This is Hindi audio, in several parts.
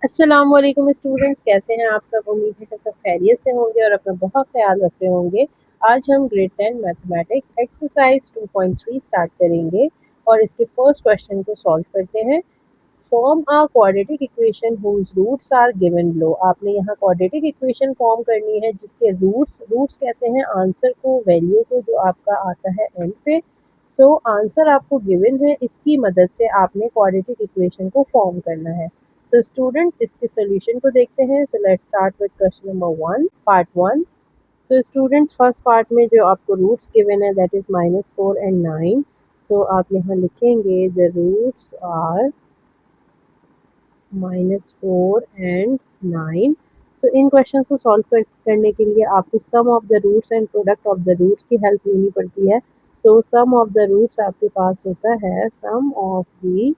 अस्सलाम वालेकुम स्टूडेंट्स, कैसे हैं आप सब। उम्मीद है कि सब खैरियत से होंगे और अपना बहुत ख्याल रख रहे होंगे। आज हम ग्रेड 10 मैथमेटिक्स एक्सरसाइज 2.3 स्टार्ट करेंगे और इसके फर्स्ट क्वेश्चन को सॉल्व करते हैं। Form a quadratic equation whose roots are given below. आपने यहाँ क्वाड्रेटिक इक्वेशन फॉर्म करनी है जिसके रूट्स कहते हैं आंसर को, वैल्यू को, जो आपका आता है एंड पे। सो आंसर आपको गिवन है, इसकी मदद से आपने क्वाड्रेटिक इक्वेशन को फॉर्म करना है। सो स्टूडेंट इसके सोल्यूशन को देखते हैं। So let's start with question number 1 part 1। So students first part में जो आपको रूट्स गिवन है दैट इज -4 एंड 9। सो आप यहाँ लिखेंगे द रूट्स आर -4 एंड 9। तो इन क्वेश्चन को सॉल्व करने के लिए आपको sum of the roots and product of the roots की हेल्प लेनी पड़ती है। So sum of the roots आपके पास होता है sum of the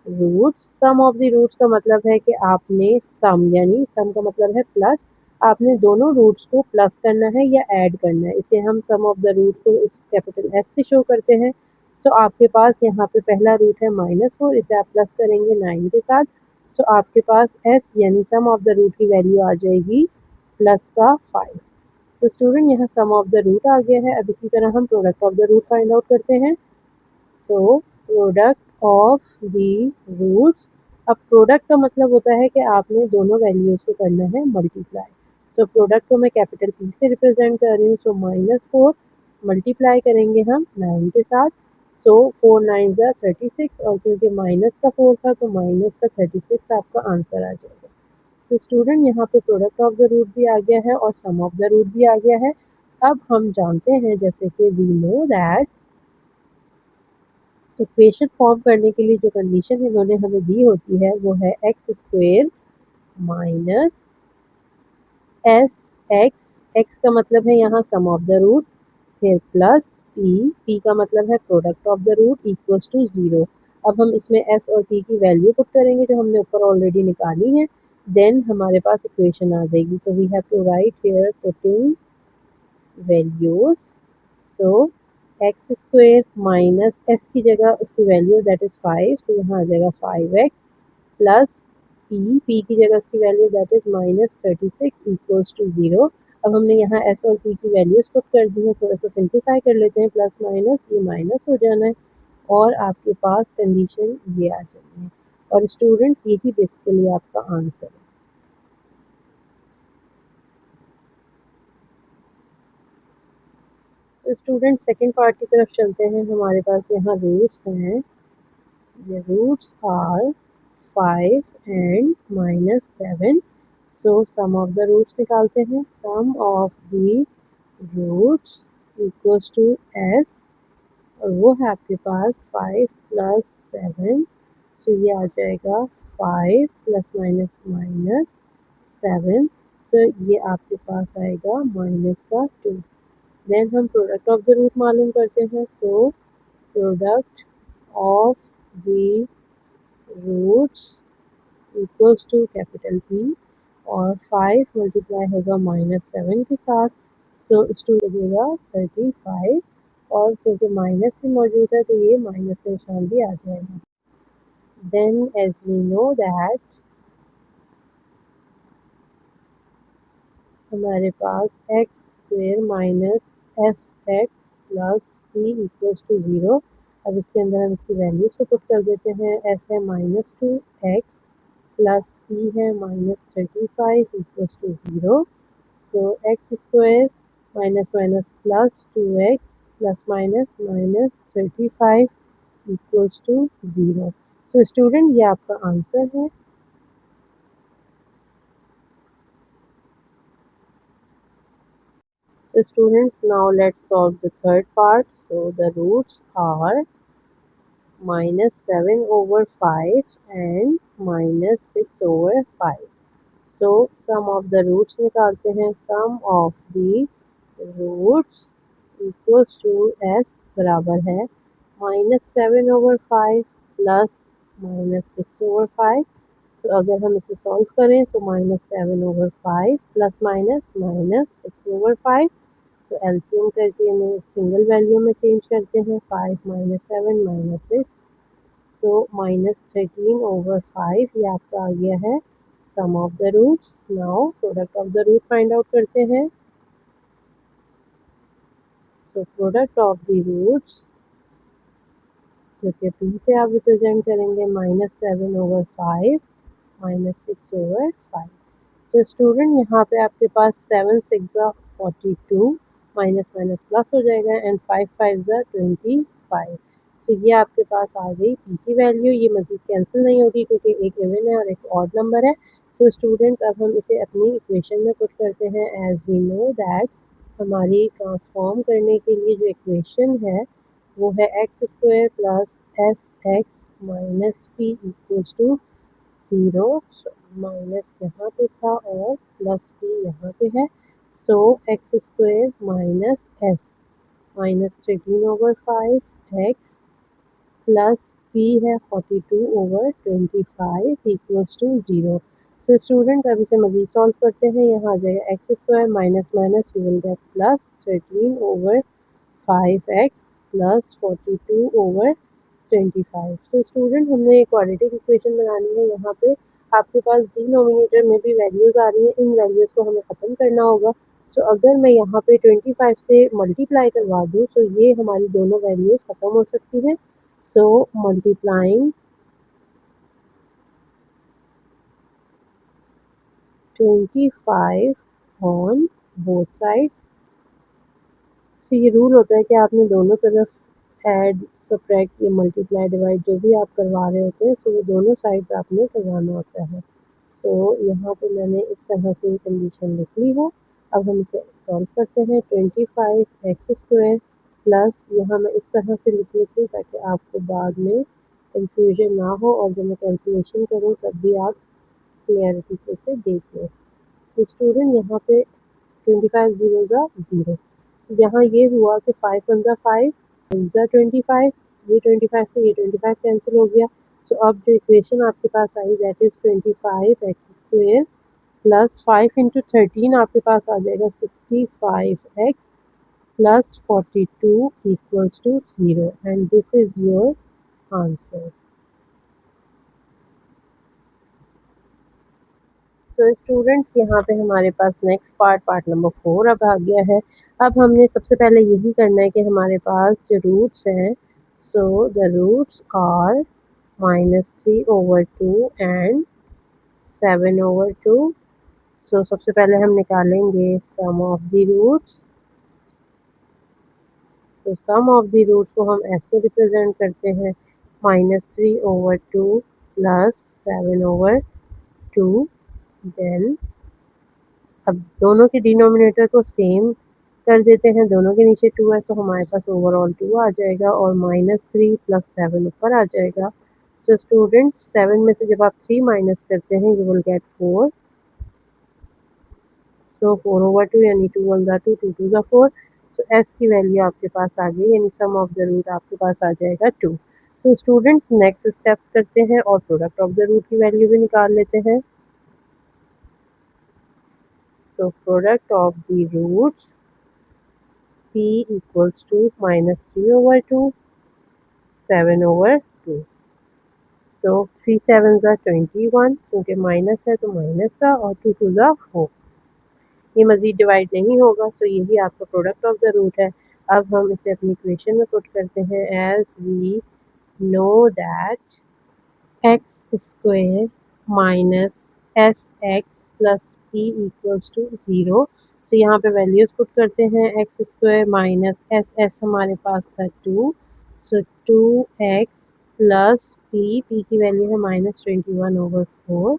roots. Sum of the roots का मतलब है कि आपने सम यानी सम का मतलब है प्लस, आपने दोनों रूट्स को प्लस करना है या ऐड करना है। इसे हम सम ऑफ द रूट को इस कैपिटल एस से शो करते हैं। तो आपके पास यहाँ पे पहला रूट है -4, इसे आप प्लस करेंगे 9 के साथ। तो आपके पास एस यानी सम ऑफ द रूट की वैल्यू आ जाएगी प्लस का 5। तो स्टूडेंट यहाँ सम ऑफ द रूट आ गया है। अब इसी तरह हम product of the root find out करते हैं। So product of the roots. अब प्रोडक्ट का मतलब होता है कि आपने दोनों वैल्यूज को करना है मल्टीप्लाई। तो प्रोडक्ट को मैं कैपिटल पी से रिप्रेजेंट कर रही हूँ। सो -4 मल्टीप्लाई करेंगे हम 9 के साथ। सो 4 9 ज़ा 36 और क्योंकि माइनस का 4 था तो माइनस का 36 आपका आंसर आ जाएगा। तो स्टूडेंट यहाँ पे प्रोडक्ट ऑफ द रूट भी आ गया है और सम ऑफ द रूट भी आ गया है। अब हम जानते हैं जैसे कि we know that equation form करने के लिए जो कंडीशन इन्होंने हमें दी होती है वो है x square minus S x. X का मतलब है यहाँ सम ऑफ द रूट, फिर प्लस पी का मतलब है product of the root equals to 0। अब हम इसमें एस और पी की वैल्यू पुट करेंगे जो हमने ऊपर ऑलरेडी निकाली है। देन हमारे पास इक्वेशन आ जाएगी। So we have to write here putting values. तो एक्स स्क्वेयर माइनस एस की जगह उसकी वैल्यू दैट इज़ 5, तो यहाँ आ जाएगा 5x प्लस पी की जगह उसकी value that is -36 equals to 0। अब हमने यहाँ एस और पी की वैल्यूज पुट कर दी है। थोड़ा सा सिंप्लीफाई कर लेते हैं, प्लस माइनस ये माइनस हो जाना है और आपके पास कंडीशन ये आ जानी है। और स्टूडेंट्स यही बेसिकली आपका आंसर है। तो स्टूडेंट सेकेंड पार्ट की तरफ चलते हैं। हमारे पास यहाँ रूट्स हैं। The roots are 5 and -7. So sum of the roots निकालते हैं। Sum of the roots equals to s और वो है आपके पास 5 + 7। सो ये आ जाएगा 5 + माइनस माइनस 7। सो ये आपके पास आएगा माइनस का 2। देन हम प्रोडक्ट ऑफ द रूट मालूम करते हैं। So product of the roots equals to capital P और 5 मल्टीप्लाई होगा -7 के साथ। सो इसको लगेगा 35 और क्योंकि माइनस भी मौजूद है तो ये माइनस का निशान भी आ जाएगा। Then as we know that हमारे पास x square minus S x plus P equals to 0। अब इसके अंदर हम इसकी वैल्यूज को पुट कर देते हैं। एस है -2x प्लस पी है -35 equals to 0। So x square minus minus plus 2x plus minus -35 equals to 0। So student ये आपका आंसर है। So students, now let's solve the third part. So the roots are -7/5 and -6/5. So sum of the roots निकालते हैं। Sum of the roots equals to s बराबर है -7/5 प्लस -6/5। तो अगर हम इसे सॉल्व करें तो -7/5 प्लस माइनस -6/5। तो एलसीएम करके इन्हें सिंगल वैल्यू में चेंज करते हैं। 5 - 7 - 6। सो -13/5 ये आपका आ गया है sum of the roots. Now product of the root find out करते हैं। So product of the roots जो कि p से आप रिप्रेजेंट करेंगे -7/5 -6/5। सो स्टूडेंट यहाँ पे आपके पास 7 6 42 माइनस माइनस प्लस हो जाएगा एंड 5 5 25। सो ये आपके पास आ गई p की वैल्यू। ये मज़ीद कैंसिल नहीं होगी क्योंकि एक इवन है और एक ऑड नंबर है। सो स्टूडेंट अब हम इसे अपनी इक्वेशन में पुट करते हैं। एज वी नो दैट हमारी ट्रांसफॉर्म करने के लिए जो इक्वेशन है वो है x² plus sx minus p equals to 0। Minus यहाँ पे था और प्लस p यहाँ पे है। So x² minus s -13/5 x plus p है 42/25 इक्वल्स टू 0। सो स्टूडेंट अब इसे मज़ीद सॉल्व करते हैं। यहाँ आ जाएगा x² minus minus we will get plus 13/5x plus 42/25। तो स्टूडेंट हमने एक क्वाड्रेटिक इक्वेशन बनानी है। यहाँ पे आपके पास डिनोमिनेटर में भी वैल्यूज़ आ रही हैं, इन वैल्यूज़ को हमें ख़त्म करना होगा। सो अगर मैं यहाँ पे 25 से मल्टीप्लाई करवा दूँ तो ये हमारी दोनों वैल्यूज़ ख़त्म हो सकती हैं। सो मल्टीप्लाइंग 25 ऑन बोथ साइड। सो ये रूल होता है कि आपने दोनों तरफ ऐड सब्ट्रैक्ट या मल्टीप्लाई डिवाइड जो भी आप करवा रहे होते हैं सो वो दोनों साइड आपने करवाना होता है। सो यहाँ पे मैंने इस तरह से कंडीशन लिख ली है। अब हम इसे सॉल्व करते हैं। 25x² प्लस यहाँ मैं इस तरह से लिख लेती हूँ ताकि आपको बाद में कंफ्यूजन ना हो और जब मैं कैंसिलेशन करूँ तब भी आप क्लियरिटी से इसे देख लें। सो स्टूडेंट यहाँ पे 25 0 0। सो यहाँ ये हुआ कि 5 1 5 25, ये 25 से ये 25 कैंसिल हो गया। सो अब जो इक्वेशन आपके पास आई that is 25x² plus 5 into 13 आपके पास आ जाएगा 65x plus 42 equals to 0 and this is your answer. So students यहाँ पे हमारे पास नेक्स्ट पार्ट नंबर 4 अब आ गया है। अब हमने सबसे पहले यही करना है कि हमारे पास जो रूट्स हैं so the roots are -3/2 and 7/2। So सबसे पहले हम निकालेंगे सम ऑफ द रूट्स। तो सम ऑफ द रूट्स को हम ऐसे रिप्रेजेंट करते हैं -3/2 प्लस 7/2। देन अब दोनों के डिनोमिनेटर को सेम कर देते हैं, दोनों के नीचे 2 है, सो हमारे पास ओवरऑल 2 आ जाएगा और -3 प्लस 7 ऊपर आ जाएगा। सो स्टूडेंट 7 में से जब आप 3 माइनस करते हैं यू विल गेट 4। सो 4/2 यानी 2 1 2 2 2 4। सो एस की वैल्यू आपके पास आ गई यानी सम ऑफ द रूट आपके पास आ जाएगा 2। सो स्टूडेंट्स नेक्स्ट स्टेप करते हैं और प्रोडक्ट ऑफ द रूट की वैल्यू भी निकाल लेते हैं। So product of the roots p equals to -3/2 7/2। सो 3 7 21 क्योंकि माइनस है तो माइनस का और 2 2 4। ये मज़ीद डिवाइड नहीं होगा। सो यही आपका प्रोडक्ट ऑफ द रूट है। अब हम इसे अपनी इक्वेशन में पुट करते हैं। As we know that x² minus sx plus p equals to 0। So यहाँ पे वैल्यूज़ पुट करते हैं। x² माइनस ss हमारे पास था 2। सो 2x प्लस p की वैल्यू है -21/4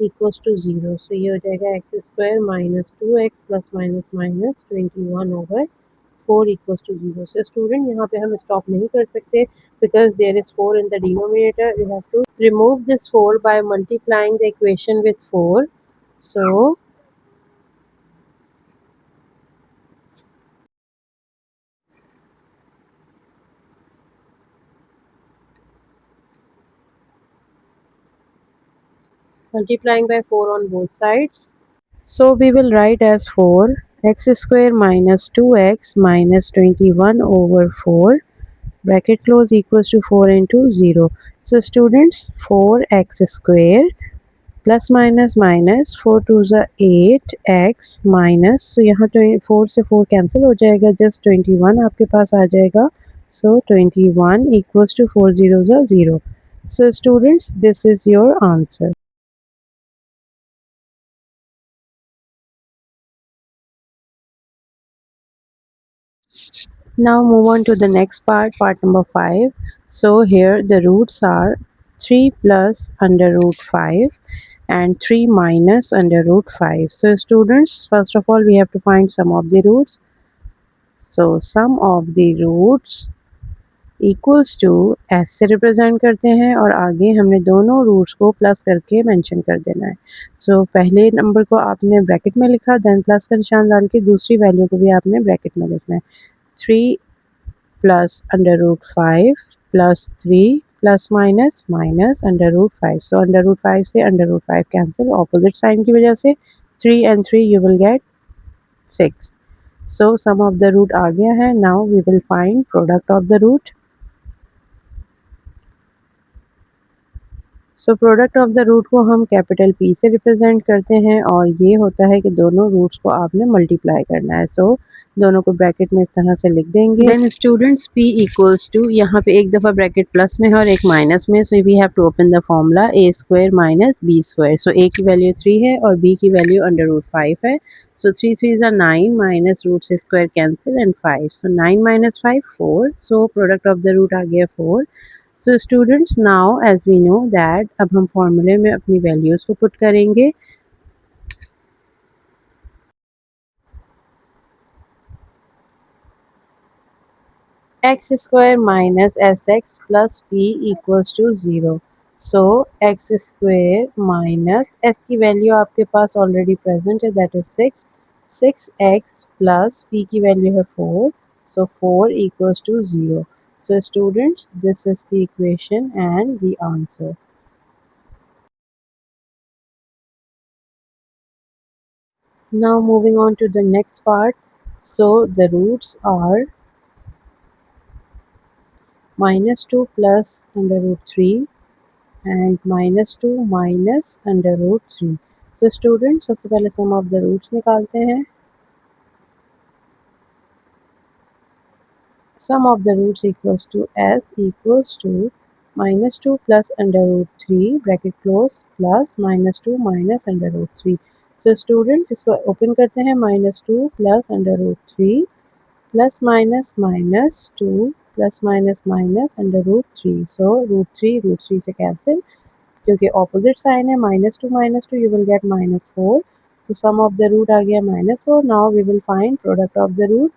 इक्वल्स टू 0। सो ये हो जाएगा x² minus 2x plus minus minus 21/4 equals to 0। So student यहाँ पे हम स्टॉप नहीं कर सकते because there is 4 in the denominator. We have to remove this 4 by multiplying the equation with 4. So multiplying by 4 on both sides. So we will write as 4 x² minus 2x minus 21/4 bracket close equals to 4 into 0. So students, 4x square plus minus minus 4 to ज़ा 8x माइनस, सो यहाँ 4 से 4 कैंसिल हो जाएगा, जस्ट 21 आपके पास आ जाएगा. सो 21 इक्वल्स टू 4 0 ज़ा 0. So students, this is your answer. Now move on to the next part, part number 5. So here the roots are 3 plus under root 5 and 3 minus under root 5. So students, first of all we have to find sum of the roots. So sum of the roots equals to S से रिप्रेजेंट करते हैं और आगे हमने दोनों रूट्स को प्लस करके मेंशन कर देना है. सो पहले नंबर को आपने ब्रैकेट में लिखा, देन प्लस का निशान डाल के दूसरी वैल्यू को भी आपने ब्रैकेट में लिखना है. 3 plus under root 5 plus 3 plus minus minus under root 5. So under root 5 से under root 5 cancel, opposite sign की वजह से 3 and 3 you will get 6. So sum of the root आ गया है. Now we will find product of the root. So product of the root को हम कैपिटल P से रिप्रेजेंट करते हैं और ये होता है कि दोनों रूट्स को आपने मल्टीप्लाई करना है. सो दोनों को ब्रैकेट में इस तरह से लिख देंगे. Then students, P equals to, यहाँ पे एक दफ़ा ब्रैकेट प्लस में है और एक माइनस में, so we have to open the formula a square minus b square. So a की वैल्यू 3 है और b की वैल्यू अंडर रूट 5 है. सो 3 3 ज़ा 9 माइनस रूट से square cancel and 5. So 9 minus 5 4. So product of the root आ गया 4. So students, now as we know that अब हम फॉर्मूले में अपनी वैल्यूज़ को पुट करेंगे. X square minus S x plus P equals to 0. So x square minus S की वैल्यू आपके पास ऑलरेडी प्रेजेंट है, that is 6. 6x plus p की वैल्यू है 4. सो 4 equals to 0. So students, this is the equation and the answer. Now moving on to the next part. So the roots are minus 2 plus under root 3 and minus 2 minus under root 3. So students, सबसे पहले sum of the roots निकालते हैं. Sum of the roots equals to s equals to minus 2 plus under root 3 bracket close plus minus 2 minus under root 3. So students, इसको open करते हैं. minus 2 plus under root 3 plus minus minus 2 plus minus minus under root 3. So root 3 से cancel, क्योंकि opposite sign है. minus 2 you will get minus 4. So sum of the root आ गया minus 4. Now we will find product of the root.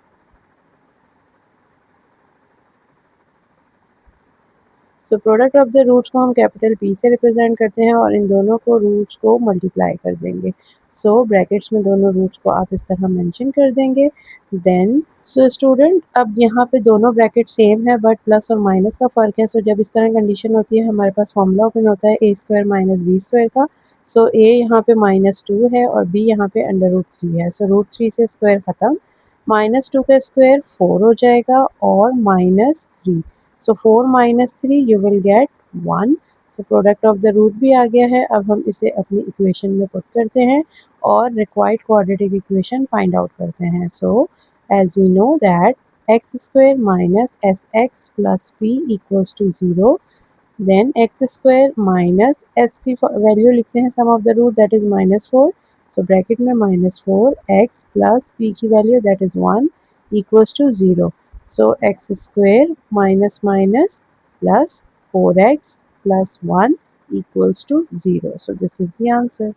So product of the roots को हम कैपिटल P से रिप्रेजेंट करते हैं और इन दोनों को रूट्स को मल्टीप्लाई कर देंगे. सो ब्रैकेट्स में दोनों रूट्स को आप इस तरह मेंशन कर देंगे. देन सो स्टूडेंट, अब यहाँ पे दोनों ब्रैकेट सेम है बट प्लस और माइनस का फ़र्क है. सो जब इस तरह कंडीशन होती है, हमारे पास फॉर्मूला ओपन होता है a square minus b square का. सो a यहाँ पे -2 है और b यहाँ पे अंडर रूट 3 है. सो रूट 3 से स्क्वायर ख़त्म. -2 का स्क्वायर 4 हो जाएगा और -3. So 4 minus 3 you will get 1. So product of the root भी आ गया है. अब हम इसे अपनी इक्वेशन में पुट करते हैं और required quadratic equation find out करते हैं. So as we know that x square minus sx plus p equals to 0. Then x square minus s की वैल्यू लिखते हैं sum of the root, that is -4. So bracket में -4 x plus p की value that is 1 equals to 0. So x square minus minus plus 4x plus 1 equals to 0. So this is the answer.